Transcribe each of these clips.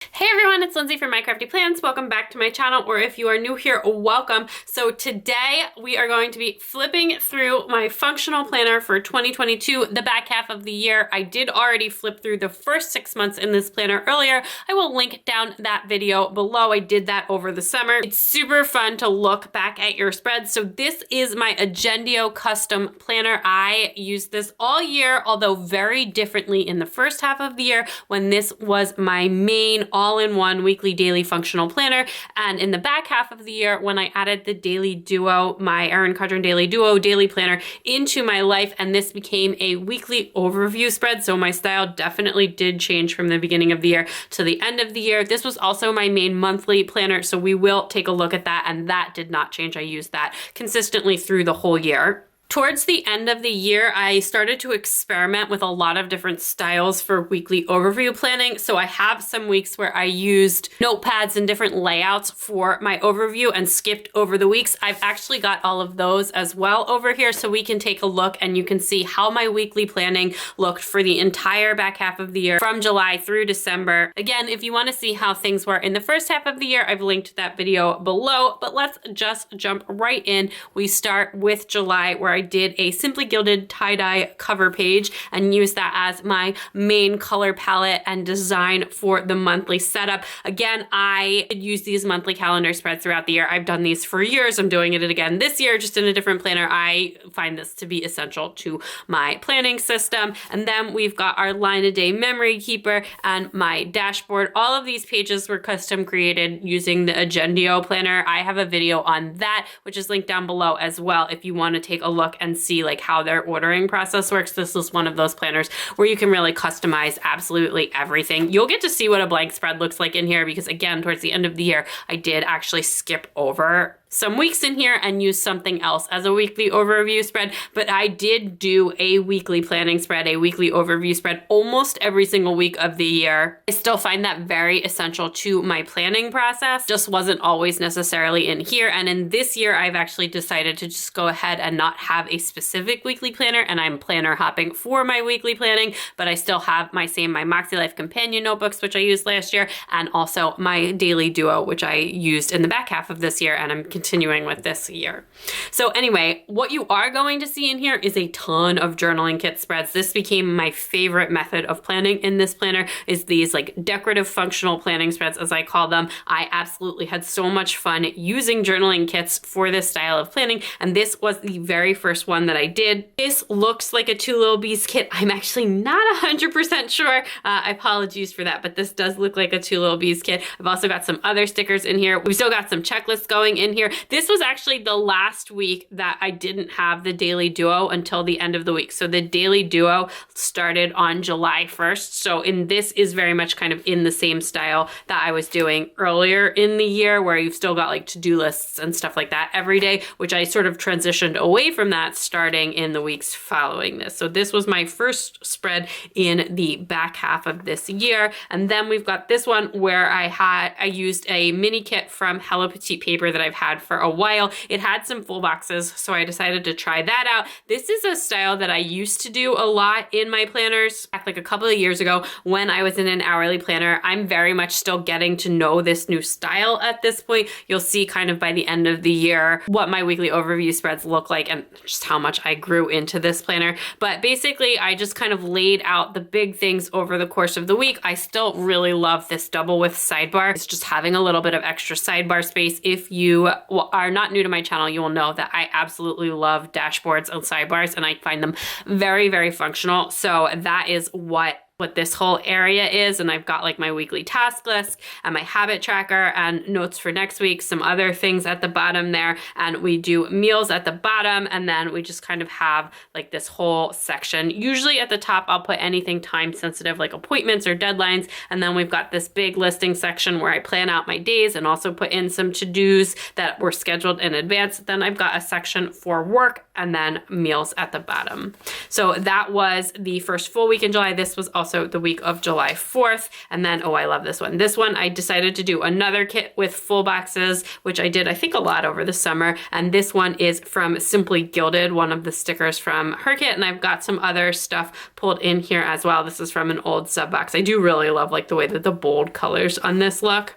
Hey everyone, it's Lindsay from My Crafty Plans. Welcome back to my channel, or if you are new here, welcome. So today we are going to be flipping through my functional planner for 2022, the back half of the year. I did already flip through the first 6 months in this planner earlier. I will link down that video below. I did that over the summer. It's super fun to look back at your spreads. So this is my Agendio custom planner. I used this all year, although very differently in the first half of the year when this was my main all-in-one weekly daily functional planner, and in the back half of the year when I added the Daily Duo, my Erin Condren Daily Duo daily planner into my life, and this became a weekly overview spread. So my style definitely did change from the beginning of the year to the end of the year. This was also my main monthly planner, so we will take a look at that, and that did not change. I used that consistently through the whole year. Towards the end of the year, I started to experiment with a lot of different styles for weekly overview planning. So I have some weeks where I used notepads and different layouts for my overview and skipped over the weeks. I've actually got all of those as well over here, so we can take a look and you can see how my weekly planning looked for the entire back half of the year from July through December. Again, if you want to see how things were in the first half of the year, I've linked that video below, but let's just jump right in. We start with July, where I did a Simply Gilded tie-dye cover page and used that as my main color palette and design for the monthly setup. Again, I use these monthly calendar spreads throughout the year. I've done these for years. I'm doing it again this year, just in a different planner. I find this to be essential to my planning system. And then we've got our line a day memory keeper and my dashboard. All of these pages were custom created using the Agendio planner. I have a video on that, which is linked down below as well if you want to take a look and see like how their ordering process works. This is one of those planners where you can really customize absolutely everything. You'll get to see what a blank spread looks like in here because, again, towards the end of the year, I did actually skip over some weeks in here and use something else as a weekly overview spread, but I did do a weekly planning spread, a weekly overview spread almost every single week of the year. I still find that very essential to my planning process, just wasn't always necessarily in here. And in this year, I've actually decided to just go ahead and not have a specific weekly planner, and I'm planner hopping for my weekly planning, but I still have my Moxie Life Companion notebooks, which I used last year, and also my Daily Duo, which I used in the back half of this year, and I'm continuing with this year. So anyway, what you are going to see in here is a ton of journaling kit spreads. This became my favorite method of planning in this planner, is these like decorative functional planning spreads, as I call them. I absolutely had so much fun using journaling kits for this style of planning, and this was the very first one that I did. This looks like a Two Little Bees kit. I'm actually not 100% sure. Apologies for that, but this does look like a Two Little Bees kit. I've also got some other stickers in here. We've still got some checklists going in here. This was actually the last week that I didn't have the Daily Duo until the end of the week. So the Daily Duo started on July 1st. So this is very much kind of in the same style that I was doing earlier in the year, where you've still got like to-do lists and stuff like that every day, which I sort of transitioned away from that starting in the weeks following this. So this was my first spread in the back half of this year. And then we've got this one where I used a mini kit from Hello Petite Paper that I've had for a while. It had some full boxes, so I decided to try that out. This is a style that I used to do a lot in my planners back like a couple of years ago when I was in an hourly planner. I'm very much still getting to know this new style at this point. You'll see kind of by the end of the year what my weekly overview spreads look like and just how much I grew into this planner. But basically, I just kind of laid out the big things over the course of the week. I still really love this double width sidebar. It's just having a little bit of extra sidebar space. If you are not new to my channel, you will know that I absolutely love dashboards and sidebars, and I find them very, very functional. So that is what this whole area is. And I've got like my weekly task list and my habit tracker and notes for next week, some other things at the bottom there. And we do meals at the bottom. And then we just kind of have like this whole section. Usually at the top, I'll put anything time sensitive like appointments or deadlines. And then we've got this big listing section where I plan out my days and also put in some to-dos that were scheduled in advance. Then I've got a section for work and then meals at the bottom. So that was the first full week in July. This was also also the week of July 4th. And then, oh, I love this one. This one, I decided to do another kit with full boxes, which I did, I think, a lot over the summer. And this one is from Simply Gilded, one of the stickers from her kit. And I've got some other stuff pulled in here as well. This is from an old sub box. I do really love like the way that the bold colors on this look.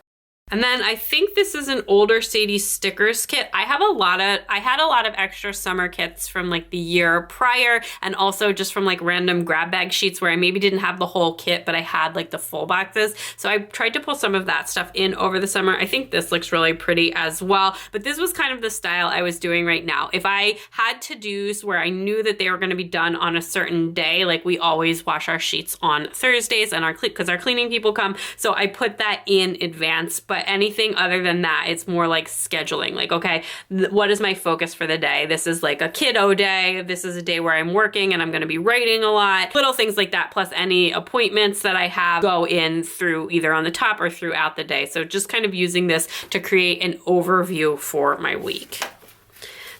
And then I think this is an older Sadie stickers kit. I had a lot of extra summer kits from like the year prior, and also just from like random grab bag sheets where I maybe didn't have the whole kit, but I had like the full boxes. So I tried to pull some of that stuff in over the summer. I think this looks really pretty as well, but this was kind of the style I was doing right now. If I had to-dos where I knew that they were gonna be done on a certain day, like we always wash our sheets on Thursdays and because our cleaning people come, so I put that in advance. But anything other than that, it's more like scheduling. Like, okay, what is my focus for the day? This is like a kiddo day. This is a day where I'm working and I'm gonna be writing a lot. Little things like that, plus any appointments that I have go in through either on the top or throughout the day. So just kind of using this to create an overview for my week.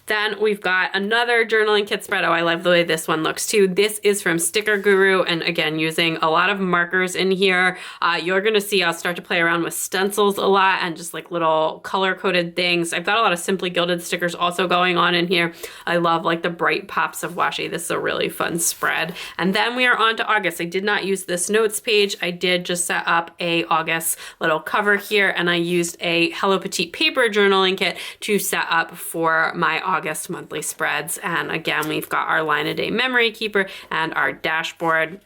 Then we've got another journaling kit spread. Oh, I love the way this one looks too. This is from Sticker Guru, and again, using a lot of markers in here. You're gonna see I'll start to play around with stencils a lot and just like little color-coded things. I've got a lot of Simply Gilded stickers also going on in here. I love like the bright pops of washi. This is a really fun spread. And then we are on to August. I did not use this notes page. I did just set up a August little cover here, and I used a Hello Petite paper journaling kit to set up for my August monthly spreads. And again, we've got our line a day memory keeper and our dashboard.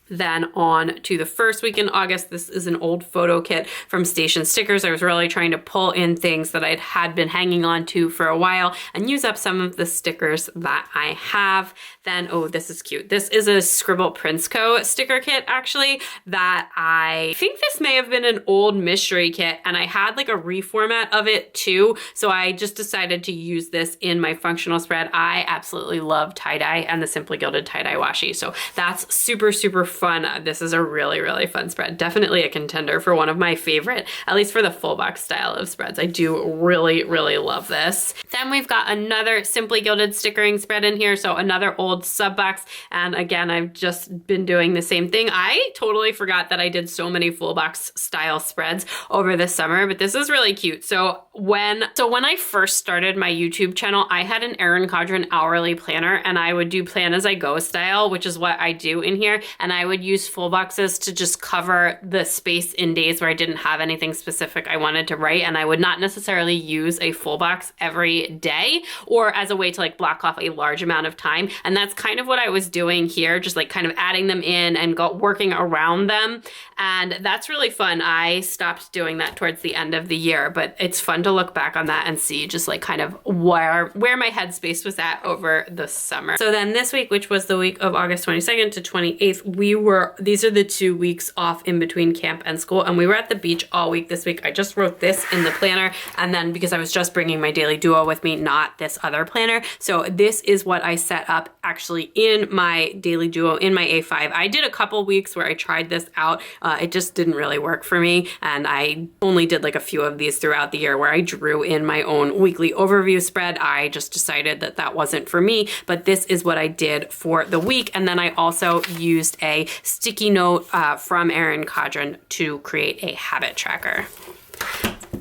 Then on to the first week in August. This is an old photo kit from Station Stickers. I was really trying to pull in things that I had been hanging on to for a while and use up some of the stickers that I have. Then, oh, this is cute. This is a Scribble Prince Co. sticker kit, actually, that I think this may have been an old mystery kit, and I had like a reformat of it too. So I just decided to use this in my functional spread. I absolutely love tie-dye and the Simply Gilded tie-dye washi. So that's super, super fun. This is a really, really fun spread. Definitely a contender for one of my favorite, at least for the full box style of spreads. I do really, really love this. Then we've got another Simply Gilded stickering spread in here. So another old sub box. And again, I've just been doing the same thing. I totally forgot that I did so many full box style spreads over the summer, but this is really cute. So when I first started my YouTube channel, I had an Erin Condren hourly planner, and I would do plan as I go style, which is what I do in here. And I would use full boxes to just cover the space in days where I didn't have anything specific I wanted to write. And I would not necessarily use a full box every day or as a way to like block off a large amount of time. And that's kind of what I was doing here, just like kind of adding them in and working around them. And that's really fun. I stopped doing that towards the end of the year, but it's fun to look back on that and see just like kind of where my headspace was at over the summer. So then this week, which was the week of August 22nd to 28th, these are the 2 weeks off in between camp and school, and we were at the beach all week this week. I just wrote this in the planner, and then because I was just bringing my daily duo with me, not this other planner, so this is what I set up actually in my daily duo in my A5. I did a couple weeks where I tried this out. It just didn't really work for me, and I only did like a few of these throughout the year where I drew in my own weekly overview spread. I just decided that that wasn't for me, but this is what I did for the week. And then I also used a sticky note from Erin Condren to create a habit tracker.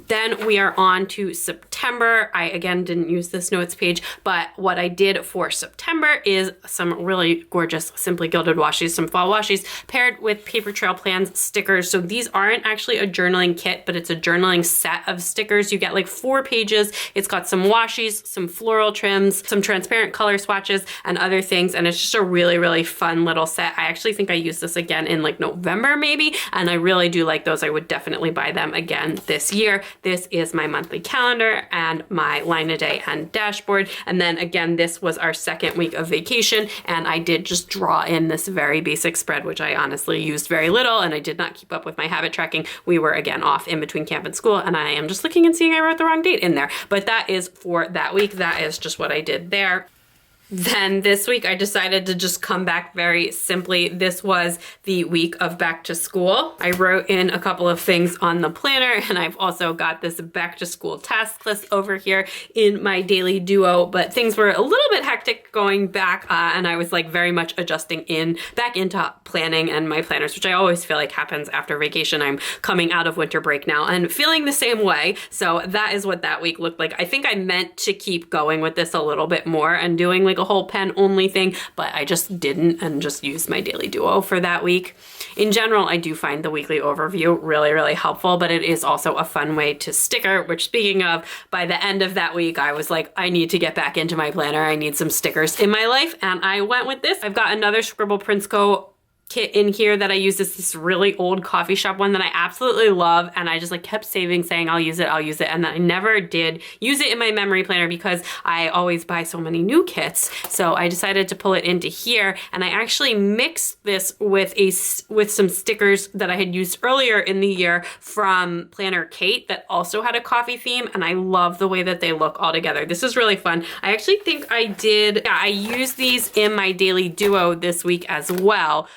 Then we are on to September. I, again, didn't use this notes page, but what I did for September is some really gorgeous Simply Gilded washies, some fall washies paired with Paper Trail Plans stickers. So these aren't actually a journaling kit, but it's a journaling set of stickers. You get like 4 pages. It's got some washies, some floral trims, some transparent color swatches, and other things. And it's just a really, really fun little set. I actually think I used this again in like November maybe, and I really do like those. I would definitely buy them again this year. This is my monthly calendar and my line a day and dashboard. And then again, this was our second week of vacation, and I did just draw in this very basic spread, which I honestly used very little, and I did not keep up with my habit tracking. We were again off in between camp and school, and I am just looking and seeing I wrote the wrong date in there. But that is for that week. That is just what I did there. Then this week I decided to just come back very simply. This was the week of back to school. I wrote in a couple of things on the planner, and I've also got this back to school task list over here in my daily duo, but things were a little bit hectic going back, and I was like very much adjusting back into planning and my planners, which I always feel like happens after vacation. I'm coming out of winter break now and feeling the same way. So that is what that week looked like. I think I meant to keep going with this a little bit more and doing like a whole pen only thing, but I just didn't and just used my daily duo for that week. In general, I do find the weekly overview really, really helpful, but it is also a fun way to sticker, which speaking of, by the end of that week, I was like, I need to get back into my planner. I need some stickers in my life, and I went with this. I've got another Scribble Prints Co. kit in here that I use. This really old coffee shop one that I absolutely love, and I just like kept saving, saying I'll use it, and then I never did use it in my memory planner because I always buy so many new kits. So I decided to pull it into here, and I actually mixed this with some stickers that I had used earlier in the year from Planner Kate that also had a coffee theme, and I love the way that they look all together. This is really fun. I actually think I used these in my daily duo this week as well.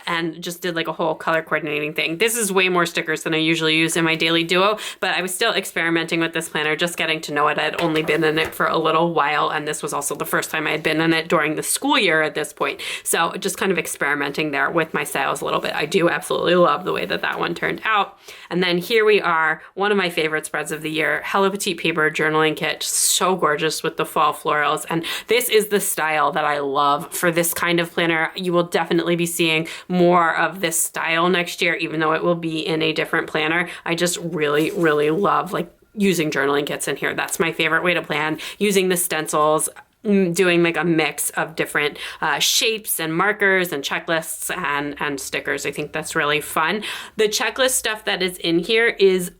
And just did like a whole color coordinating thing. This is way more stickers than I usually use in my daily duo, but I was still experimenting with this planner, just getting to know it. I had only been in it for a little while, and this was also the first time I had been in it during the school year at this point. So just kind of experimenting there with my styles a little bit. I do absolutely love the way that that one turned out. And then here we are, one of my favorite spreads of the year, Hello Petite Paper journaling kit. Just so gorgeous with the fall florals. And this is the style that I love for this kind of planner. You will definitely be seeing more of this style next year, even though it will be in a different planner. I just really, really love like using journaling kits in here. That's my favorite way to plan, using the stencils, doing like a mix of different shapes and markers and checklists and stickers. I think that's really fun. The checklist stuff that is in here is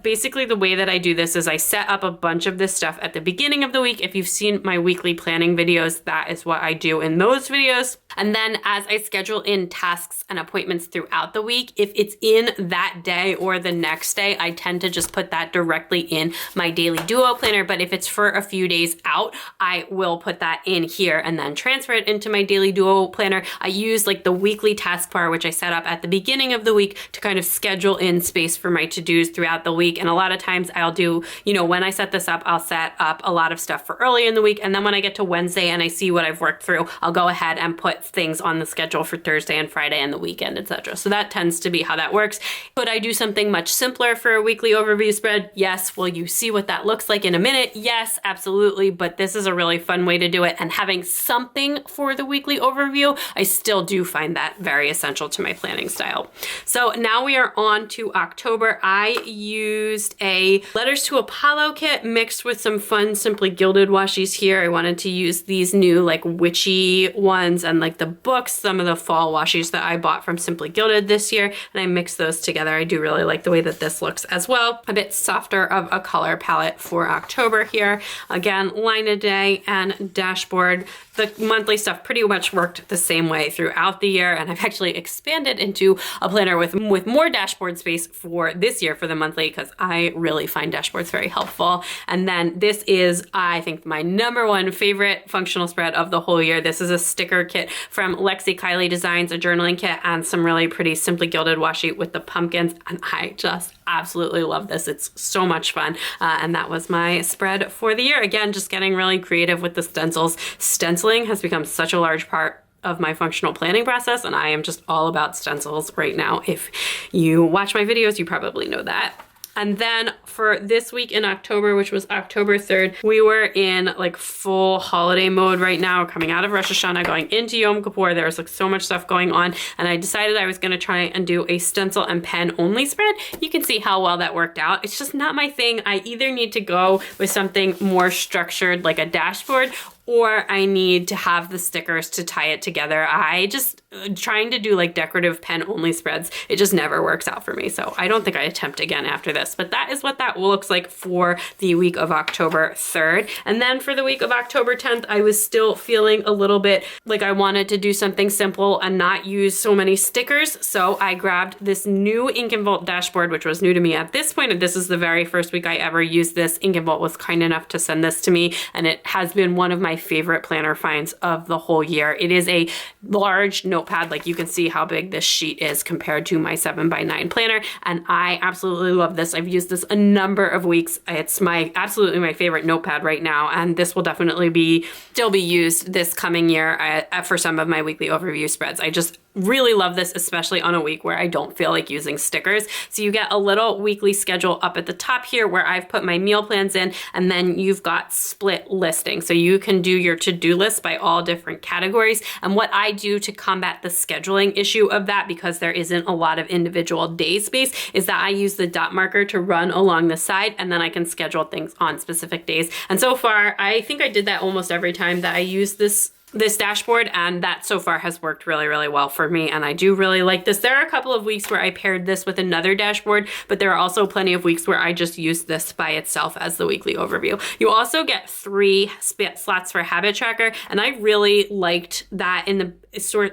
basically the way that I do this is I set up a bunch of this stuff at the beginning of the week. If you've seen my weekly planning videos, that is what I do in those videos. And then as I schedule in tasks and appointments throughout the week, if it's in that day or the next day, I tend to just put that directly in my daily duo planner. But if it's for a few days out, I will put that in here and then transfer it into my daily duo planner. I use like the weekly task bar, which I set up at the beginning of the week to kind of schedule in space for my to-dos throughout the week. And a lot of times I'll do, when I set this up, I'll set up a lot of stuff for early in the week. And then when I get to Wednesday and I see what I've worked through, I'll go ahead and put things on the schedule for Thursday and Friday and the weekend, etc. So that tends to be how that works. Could I do something much simpler for a weekly overview spread? Yes. Will you see what that looks like in a minute? Yes, absolutely. But this is a really fun way to do it, and having something for the weekly overview, I still do find that very essential to my planning style. So now we are on to October. I used a Letters to Apollo kit mixed with some fun Simply Gilded washies here. I wanted to use these new like witchy ones and like the books, some of the fall washies that I bought from Simply Gilded this year, and I mixed those together. I do really like the way that this looks as well. A bit softer of a color palette for October here. Again, line a day and dashboard. The monthly stuff pretty much worked the same way throughout the year, and I've actually expanded into a planner with more dashboard space for this year for the monthly because I really find dashboards very helpful. And then this is, I think, my number one favorite functional spread of the whole year. This is a sticker kit from Lexi Kylie Designs, a journaling kit, and some really pretty Simply Gilded washi with the pumpkins, and I just absolutely love this. It's so much fun, and that was my spread for the year. Again, just getting really creative with the stencils. Stenciling has become such a large part of my functional planning process, and I am just all about stencils right now. If you watch my videos, you probably know that. And then for this week in October, which was October 3rd, we were in like full holiday mode right now, coming out of Rosh Hashanah, going into Yom Kippur. There was like so much stuff going on, and I decided I was gonna try and do a stencil and pen only spread. You can see how well that worked out. It's just not my thing. I either need to go with something more structured like a dashboard, or I need to have the stickers to tie it together. I just trying to do like decorative pen only spreads, it just never works out for me. So I don't think I attempt again after this, but that is what that looks like for the week of October 3rd. And then for the week of October 10th, I was still feeling a little bit like I wanted to do something simple and not use so many stickers. So I grabbed this new Ink and Volt dashboard, which was new to me at this point. And this is the very first week I ever used this. Ink and Volt was kind enough to send this to me, and it has been one of my favorite planner finds of the whole year. It is a large notepad. Like, you can see how big this sheet is compared to my 7x9 planner, and I absolutely love this. I've used this a number of weeks. It's absolutely my favorite notepad right now, and this will definitely still be used this coming year for some of my weekly overview spreads. I just really love this, especially on a week where I don't feel like using stickers. So you get a little weekly schedule up at the top here where I've put my meal plans in, and then you've got split listing. So you can do your to-do list by all different categories. And what I do to combat the scheduling issue of that, because there isn't a lot of individual day space, is that I use the dot marker to run along the side, and then I can schedule things on specific days. And so far, I think I did that almost every time that I use this dashboard, and that so far has worked really, really well for me, and I do really like this. There are a couple of weeks where I paired this with another dashboard, but there are also plenty of weeks where I just use this by itself as the weekly overview. You also get 3 slots for habit tracker, and I really liked that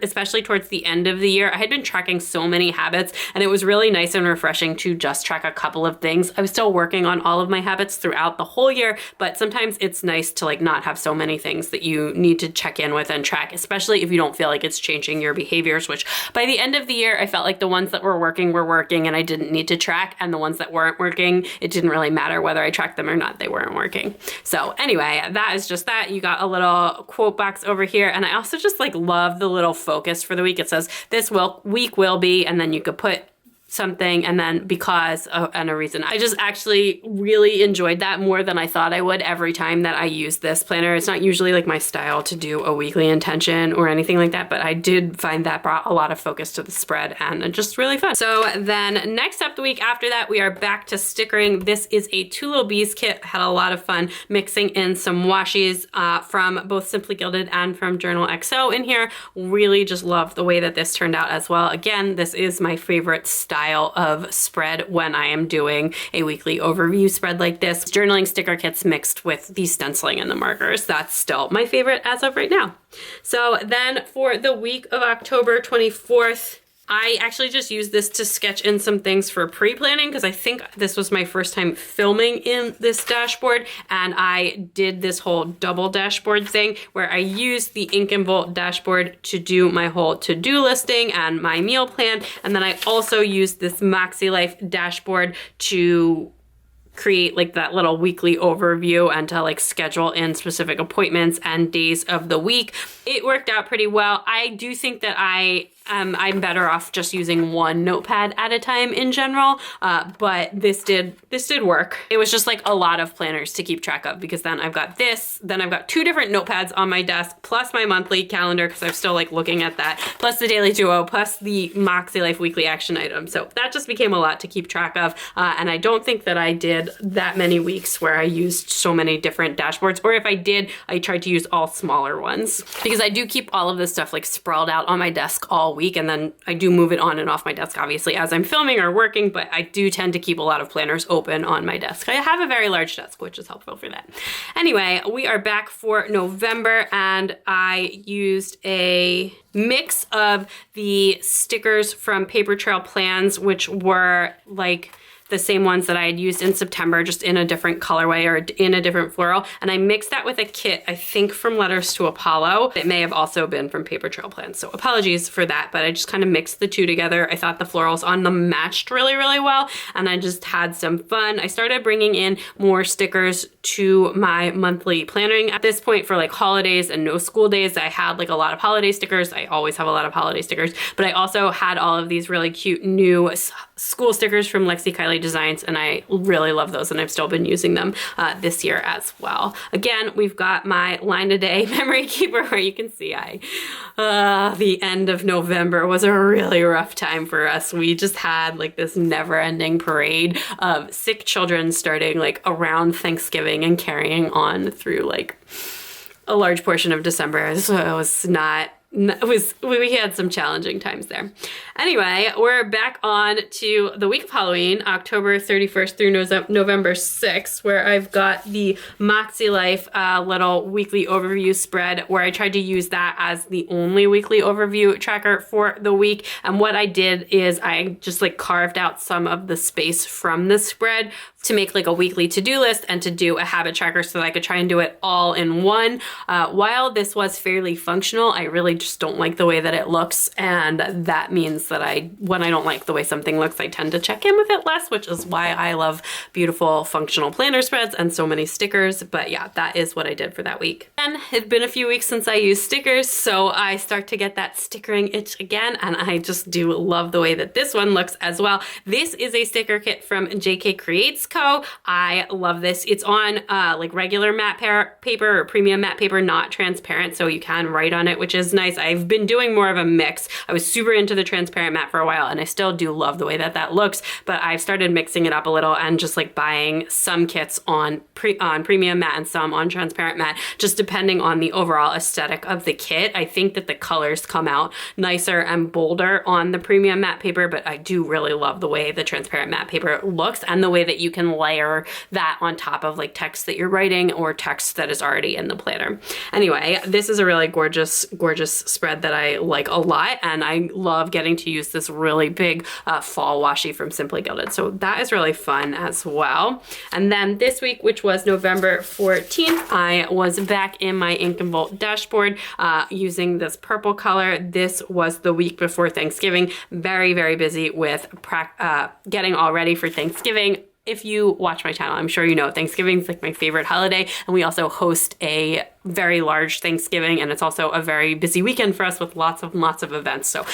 especially towards the end of the year. I had been tracking so many habits, and it was really nice and refreshing to just track a couple of things. I was still working on all of my habits throughout the whole year, but sometimes it's nice to like not have so many things that you need to check in with and track, especially if you don't feel like it's changing your behaviors, which by the end of the year, I felt like the ones that were working and I didn't need to track, and the ones that weren't working, it didn't really matter whether I tracked them or not, they weren't working. So anyway, that is just that. You got a little quote box over here, and I also just like love the little focus for the week. It says this week will be, and then you could put something and then because and a reason. I just actually really enjoyed that more than I thought I would every time that I use this planner. It's not usually like my style to do a weekly intention or anything like that, but I did find that brought a lot of focus to the spread and just really fun. So then next up, the week after that, we are back to stickering. This is a Two Little Bees kit. Had a lot of fun mixing in some washes from both Simply Gilded and from Journal XO in here. Really just love the way that this turned out as well. Again, this is my favorite style of spread when I am doing a weekly overview spread like this. Journaling sticker kits mixed with the stenciling and the markers. That's still my favorite as of right now. So then for the week of October 24th, I actually just used this to sketch in some things for pre-planning because I think this was my first time filming in this dashboard, and I did this whole double dashboard thing where I used the Ink and Volt dashboard to do my whole to-do listing and my meal plan, and then I also used this Moxie Life dashboard to create like that little weekly overview and to like schedule in specific appointments and days of the week. It worked out pretty well. I do think that I'm better off just using one notepad at a time in general, but this did work. It was just like a lot of planners to keep track of because then I've got this, then I've got 2 different notepads on my desk, plus my monthly calendar because I'm still like looking at that, plus the Daily Duo, plus the Moxie Life weekly action item. So that just became a lot to keep track of, and I don't think that I did that many weeks where I used so many different dashboards, or if I did, I tried to use all smaller ones because I do keep all of this stuff like sprawled out on my desk all week, and then I do move it on and off my desk obviously as I'm filming or working, but I do tend to keep a lot of planners open on my desk. I have a very large desk, which is helpful for that. Anyway, we are back for November, and I used a mix of the stickers from Paper Trail Plans, which were like the same ones that I had used in September, just in a different colorway or in a different floral. And I mixed that with a kit, I think from Letters to Apollo. It may have also been from Paper Trail Plans, so apologies for that, but I just kind of mixed the two together. I thought the florals on them matched really, really well, and I just had some fun. I started bringing in more stickers to my monthly planning. At this point, for like holidays and no school days, I had like a lot of holiday stickers. I always have a lot of holiday stickers, but I also had all of these really cute new school stickers from Lexi Kylie Designs, and I really love those, and I've still been using them this year as well. Again, we've got my line a day memory keeper where you can see the end of November was a really rough time for us. We just had like this never-ending parade of sick children starting like around Thanksgiving and carrying on through like a large portion of December. So it was not we had some challenging times there. Anyway, we're back on to the week of Halloween, October 31st through November 6th, where I've got the Moxie Life little weekly overview spread, where I tried to use that as the only weekly overview tracker for the week. And what I did is I just like carved out some of the space from the spread to make like a weekly to-do list and to do a habit tracker so that I could try and do it all in one. While this was fairly functional, I really just don't like the way that it looks, and that means that when I don't like the way something looks, I tend to check in with it less, which is why I love beautiful functional planner spreads and so many stickers. But yeah, that is what I did for that week. And it's been a few weeks since I used stickers, so I start to get that stickering itch again, and I just do love the way that this one looks as well. This is a sticker kit from JK Creates Co. I love this. It's on like regular matte paper or premium matte paper, not transparent, so you can write on it, which is nice. I've been doing more of a mix. I was super into the transparent matte for a while, and I still do love the way that that looks, but I've started mixing it up a little and just like buying some kits on premium matte and some on transparent matte, just depending on the overall aesthetic of the kit. I think that the colors come out nicer and bolder on the premium matte paper, but I do really love the way the transparent matte paper looks and the way that you can layer that on top of like text that you're writing or text that is already in the planner. Anyway, this is a really gorgeous spread that I like a lot, and I love getting to use this really big fall washi from Simply Gilded. So that is really fun as well. And then this week, which was November 14th, I was back in my Ink and Volt dashboard using this purple color. This was the week before Thanksgiving. Very, very busy with getting all ready for Thanksgiving. If you watch my channel, I'm sure you know Thanksgiving is like my favorite holiday, and we also host a very large Thanksgiving, and it's also a very busy weekend for us with lots of events. So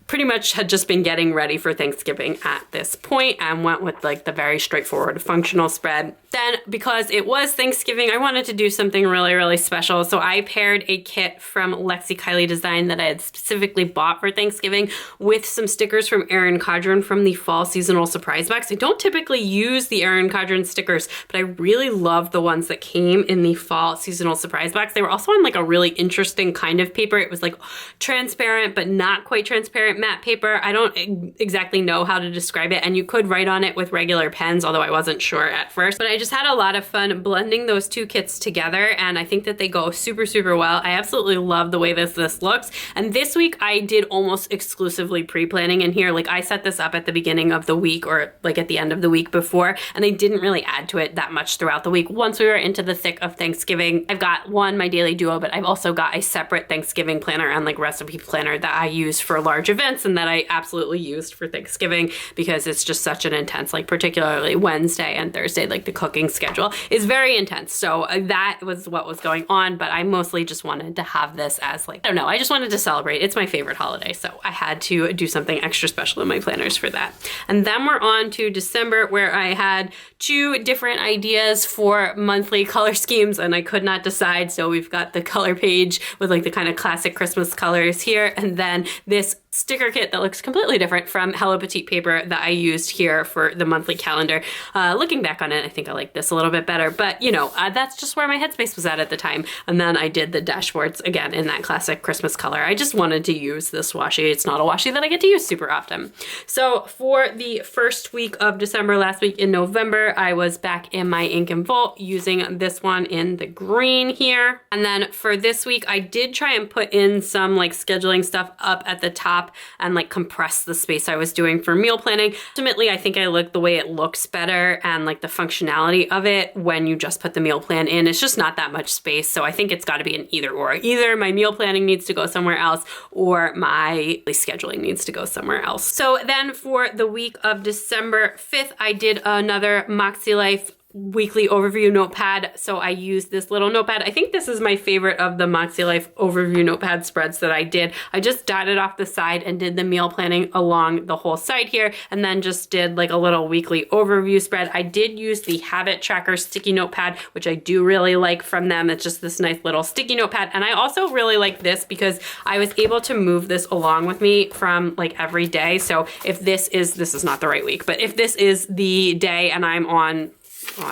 pretty much had just been getting ready for Thanksgiving at this point and went with like the very straightforward functional spread. Then, because it was Thanksgiving, I wanted to do something really, really special. So I paired a kit from Lexi Kylie Design that I had specifically bought for Thanksgiving with some stickers from Erin Condren from the Fall Seasonal Surprise Box. I don't typically use the Erin Condren stickers, but I really loved the ones that came in the Fall Seasonal Surprise Box. They were also on like a really interesting kind of paper. It was like transparent, but not quite transparent matte paper. I don't exactly know how to describe it, and you could write on it with regular pens, although I wasn't sure at first. But I just had a lot of fun blending those two kits together, and I think that they go super, super well. I absolutely love the way this looks. And this week I did almost exclusively pre-planning in here. Like I set this up at the beginning of the week or like at the end of the week before, and I didn't really add to it that much throughout the week. Once we were into the thick of Thanksgiving, I've got my daily duo, but I've also got a separate Thanksgiving planner and like recipe planner that I use for large events and that I absolutely used for Thanksgiving because it's just such an intense, like particularly Wednesday and Thursday, like the cooking schedule is very intense. So that was what was going on, but I mostly just wanted to have this as like, I don't know, I just wanted to celebrate. It's my favorite holiday, so I had to do something extra special in my planners for that. And then we're on to December, where I had two different ideas for monthly color schemes and I could not decide. So we've got the color page with like the kind of classic Christmas colors here, and then this sticker kit that looks completely different from Hello Petite paper that I used here for the monthly calendar. Looking back on it, I think I like this a little bit better, but you know, that's just where my headspace was at the time. And then I did the dashboards again in that classic Christmas color. I just wanted to use this washi. It's not a washi that I get to use super often. So for the first week of December, last week in November, I was back in my Ink and Volt using this one in the green here. And then for this week, I did try and put in some like scheduling stuff up at the top and like compress the space I was doing for meal planning. Ultimately, I think I like the way it looks better and like the functionality of it when you just put the meal plan in. It's just not that much space. So I think it's got to be an either or. Either my meal planning needs to go somewhere else or my scheduling needs to go somewhere else. So then for the week of December 5th, I did another Moxie Life weekly overview notepad. So I used this little notepad. I think this is my favorite of the Moxie Life overview notepad spreads that I did. I just dotted off the side and did the meal planning along the whole side here, and then just did like a little weekly overview spread. I did use the Habit Tracker sticky notepad, which I do really like from them. It's just this nice little sticky notepad. And I also really like this because I was able to move this along with me from like every day. So if this is not the right week, but if this is the day and I'm on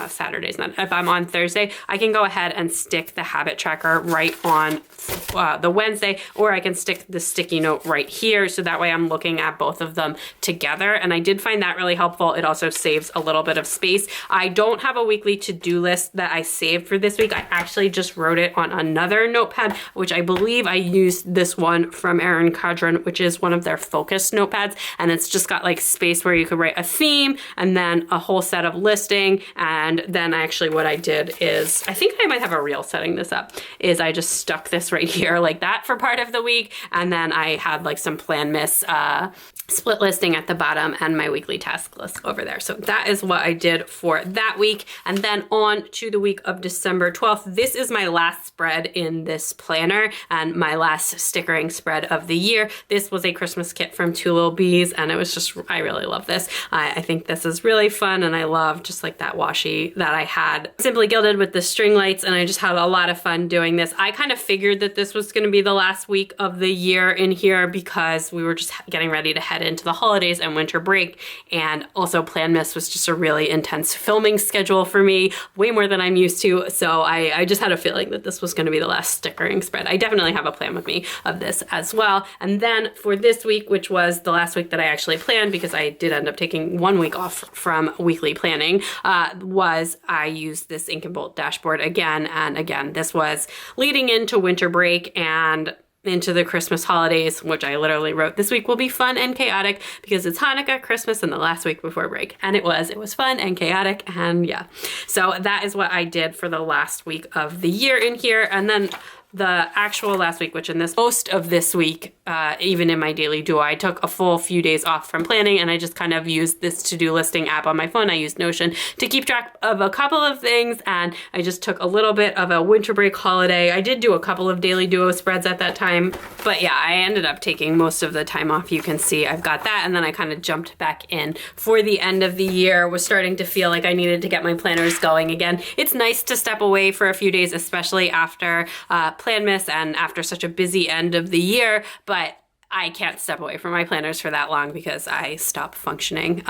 Saturday's not, if I'm on Thursday, I can go ahead and stick the habit tracker right on the Wednesday, or I can stick the sticky note right here. So that way I'm looking at both of them together. And I did find that really helpful. It also saves a little bit of space. I don't have a weekly to-do list that I saved for this week. I actually just wrote it on another notepad, which I believe I used this one from Erin Cadron, which is one of their focus notepads. And it's just got like space where you could write a theme and then a whole set of listing. And then actually what I did is, I think I might have a reel setting this up, is I just stuck this right here like that for part of the week. And then I had like some plan miss split listing at the bottom and my weekly task list over there. So that is what I did for that week. And then on to the week of December 12th. This is my last spread in this planner and my last stickering spread of the year. This was a Christmas kit from Two Little Bees, and it was just, I really love this. I think this is really fun, and I love just like that washi that I had Simply Gilded with the string lights, and I just had a lot of fun doing this. I kind of figured that this was going to be the last week of the year in here because we were just getting ready to head into the holidays and winter break, and also Plan Miss was just a really intense filming schedule for me, way more than I'm used to, so I just had a feeling that this was going to be the last stickering spread. I definitely have a plan with me of this as well. And then for this week, which was the last week that I actually planned because I did end up taking 1 week off from weekly planning, was I used this Ink and Bolt dashboard again and again. This was leading into winter break and into the Christmas holidays, which I literally wrote, this week will be fun and chaotic because it's Hanukkah, Christmas, and the last week before break. And it was fun and chaotic, and yeah. So that is what I did for the last week of the year in here. And then the actual last week, which in this most of this week, even in my daily duo, I took a full few days off from planning, and I just kind of used this to-do listing app on my phone. I used Notion to keep track of a couple of things, and I just took a little bit of a winter break holiday. I did do a couple of daily duo spreads at that time, but yeah, I ended up taking most of the time off. You can see I've got that, and then I kind of jumped back in for the end of the year. Was starting to feel like I needed to get my planners going again. It's nice to step away for a few days, especially after Plan Miss and after such a busy end of the year, but I can't step away from my planners for that long because I stop functioning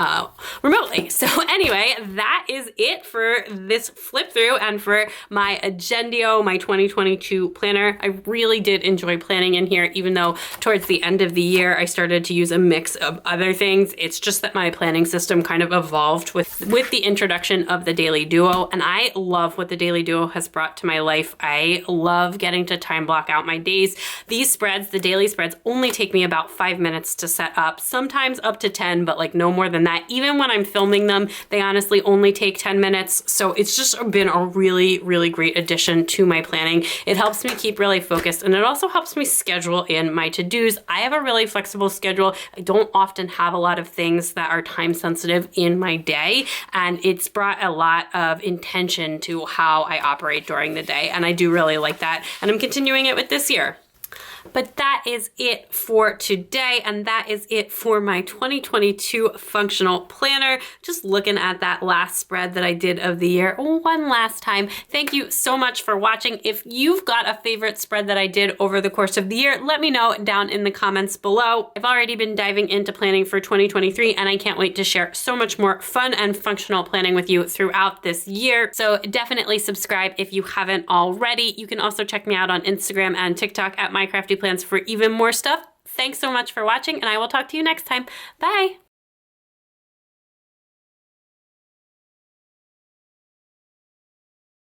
remotely. So anyway, that is it for this flip through and for my Agendio, my 2022 planner. I really did enjoy planning in here, even though towards the end of the year, I started to use a mix of other things. It's just that my planning system kind of evolved with the introduction of the Daily Duo, and I love what the Daily Duo has brought to my life. I love getting to time block out my days. These spreads, the daily spreads, only take me about 5 minutes to set up, sometimes up to 10, but like no more than that. Even when I'm filming them, they honestly only take 10 minutes. So it's just been a really, really great addition to my planning. It helps me keep really focused, and it also helps me schedule in my to-dos. I have a really flexible schedule. I don't often have a lot of things that are time sensitive in my day, and it's brought a lot of intention to how I operate during the day, and I do really like that, and I'm continuing it with this year. But that is it for today, and that is it for my 2022 functional planner. Just looking at that last spread that I did of the year one last time. Thank you so much for watching. If you've got a favorite spread that I did over the course of the year, let me know down in the comments below. I've already been diving into planning for 2023, and I can't wait to share so much more fun and functional planning with you throughout this year. So definitely subscribe if you haven't already. You can also check me out on Instagram and TikTok at MyCraftyPlans for even more stuff. Thanks so much for watching, and I will talk to you next time. Bye!